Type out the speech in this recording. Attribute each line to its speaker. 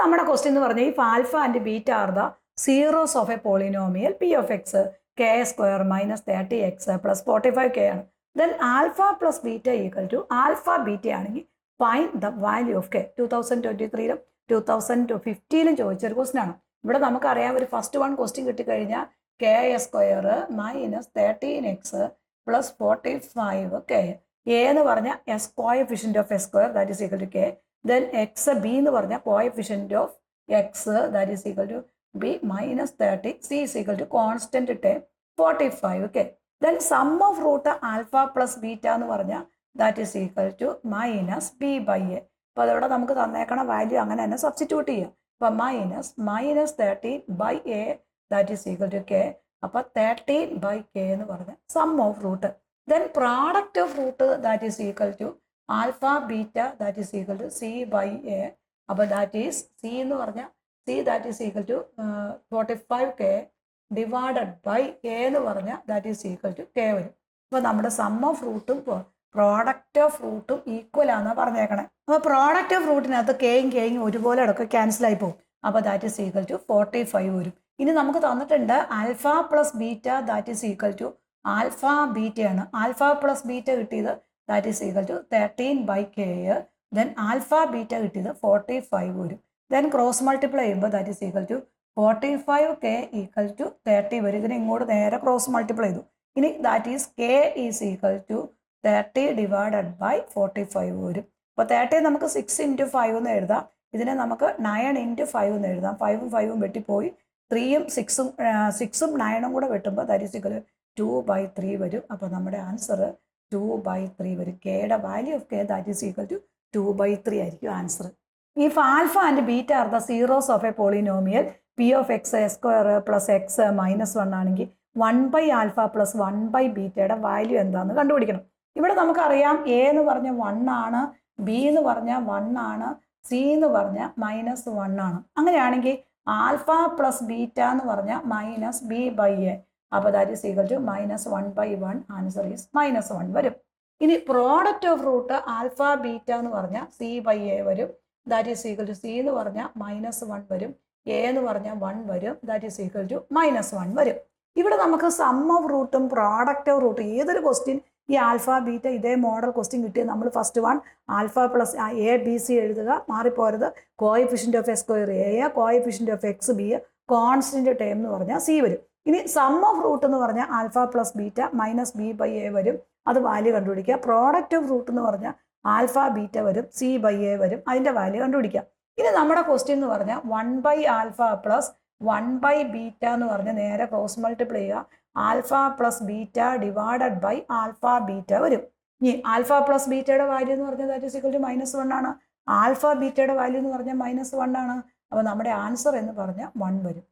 Speaker 1: നമ്മുടെ ക്വസ്റ്റ്യൻ എന്ന് പറഞ്ഞാൽ if alpha and beta are the zeros of a polynomial p of x k square minus 30x plus 45k ആണ്. Then alpha plus beta equal to alpha beta ആണെങ്കിൽ find the value of k. 2023-ലും 2015-ലും ചോദിച്ചൊരു question ആണ്. ഇവിടെ നമുക്കറിയാം ഒരു first one question കിട്ടിക്കഴിഞ്ഞാൽ k square minus 13x plus 45k. A എന്ന് പറഞ്ഞാൽ is coefficient of x square that is equal to k. Then X b എന്ന് പറഞ്ഞാൽ coefficient of x that is equal to b minus 30. C is equal to constant term 45k. Then sum of root alpha plus beta എന്ന് പറഞ്ഞാൽ that is equal to minus B by A. അപ്പോൾ അതവിടെ നമുക്ക് തന്നേക്കണ value അങ്ങനെ തന്നെ substitute ചെയ്യാം. അപ്പോൾ minus 13 by a that is equal to k. അപ്പോൾ 13/k എന്ന് പറഞ്ഞാൽ sum of root. Then product of root that is equal to alpha beta that is equal to c by A. അപ്പോൾ that is c എന്ന് പറഞ്ഞാൽ c that is equal to 45k divided by a എന്ന് പറഞ്ഞാൽ that is equal to k വരും. അപ്പോൾ നമ്മുടെ sum of റൂട്ടും product of റൂട്ടും ഈക്വൽ ആണെന്നാണ് പറഞ്ഞേക്കണേ. അപ്പോൾ പ്രോഡക്റ്റ് ഓഫ് റൂട്ടിനകത്ത് കെയും ഒരുപോലെ ഇടയ്ക്ക് ക്യാൻസലായി പോകും. അപ്പോൾ ദാറ്റ് ഈസ് ഈക്വൽ ടു 45 വരും. ഇനി നമുക്ക് തന്നിട്ടുണ്ട് alpha plus beta that is equal to alpha ബീറ്റയാണ്. ആൽഫ പ്ലസ് ബീറ്റ കിട്ടിയത് that is equal to 13/k. Then alpha beta കിട്ടിയത് 45 വരും. ദെൻ ക്രോസ് മൾട്ടിപ്ലൈ ചെയ്യുമ്പോൾ that is equal to 45k equal to 30 വരും. ഇതിനെ ഇങ്ങോട്ട് നേരെ ക്രോസ് മൾട്ടിപ്ലൈ ചെയ്തു. ഇനി that is k is equal to 30 divided by 45 വരും. അപ്പോൾ 30 നമുക്ക് 6 × 5 എന്ന് എഴുതാം. ഇതിനെ നമുക്ക് 9 × 5 എന്ന് എഴുതാം. 5ഉം 5ഉം വെട്ടിപ്പോയി. 3ഉം 6ഉം 9ഉം കൂടെ വെട്ടുമ്പോൾ ദാറ്റ് ഈസ് ഈക്വൽ 2/3 വരും. അപ്പോൾ നമ്മുടെ ആൻസർ 2/3 വരും. കെയുടെ value of k that is equal to 2/3 ആയിരിക്കും answer. If alpha and beta are the zeros of a polynomial p of x square plus x minus 1 ആണെങ്കിൽ 1/ആൽഫ പ്ലസ് 1/ബീറ്റയുടെ വാല്യൂ എന്താണെന്ന് കണ്ടുപിടിക്കണം. ഇവിടെ നമുക്കറിയാം എ എന്ന് പറഞ്ഞ 1 ആണ്, ബി എന്ന് പറഞ്ഞാൽ 1 ആണ്, സി എന്ന് പറഞ്ഞാൽ -1 ആണ്. അങ്ങനെയാണെങ്കിൽ ആൽഫ പ്ലസ് ബീറ്റ എന്ന് പറഞ്ഞാൽ മൈനസ് ബി ബൈ എ. അപ്പോൾ that is equal to -1/1. Answer is -1 വരും. ഇനി product of root alpha beta എന്ന് പറഞ്ഞാൽ സി ബൈ എ വരും. That is equal to C എന്ന് പറഞ്ഞാൽ -1 വരും, എ എന്ന് പറഞ്ഞാൽ 1 വരും. ദാറ്റ് ഈസ് ഈക്വൽ ടു -1 വരും. ഇവിടെ നമുക്ക് സം ഓഫ് റൂട്ടും പ്രോഡക്റ്റ് ഓഫ് റൂട്ടും ഏതൊരു ക്വസ്റ്റ്യൻ ഈ ആൽഫ ബീറ്റ ഇതേ മോഡൽ ക്വസ്റ്റ്യൻ കിട്ടിയത് നമ്മൾ first one alpha plus a b c എഴുതുക, മാറിപ്പോരുത്. Coefficient of a square a, coefficient of x b, constant term എന്ന് പറഞ്ഞാൽ സി വരും. ഇനി സം ഓഫ് റൂട്ട് എന്ന് പറഞ്ഞാൽ alpha plus beta minus B by A വരും. അത് വാല്യൂ കണ്ടുപിടിക്കുക. പ്രോഡക്റ്റ് ഓഫ് റൂട്ട് എന്ന് പറഞ്ഞാൽ ആൽഫ ബീറ്റ വരും, സി ബൈ എ വരും. അതിൻ്റെ വാല്യൂ കണ്ടുപിടിക്കുക. ഇനി നമ്മുടെ ക്വസ്റ്റ്യൻ എന്ന് പറഞ്ഞാൽ 1/ആൽഫ പ്ലസ് 1/ബീറ്റ എന്ന് പറഞ്ഞാൽ നേരെ ക്രോസ് മൾട്ടിപ്ലൈ ചെയ്യുക. Alpha plus beta divided by alpha beta വരും. ഇനി ആൽഫ പ്ലസ് ബീറ്റയുടെ വാല്യൂ എന്ന് പറഞ്ഞാൽ ദാറ്റ് ഈസ് ഈക്വൽ ടു -1 ആണ്. ആൽഫ ബീറ്റയുടെ വാല്യൂ എന്ന് പറഞ്ഞാൽ -1 ആണ്. അപ്പോൾ നമ്മുടെ ആൻസർ എന്ന് പറഞ്ഞാൽ 1 വരും.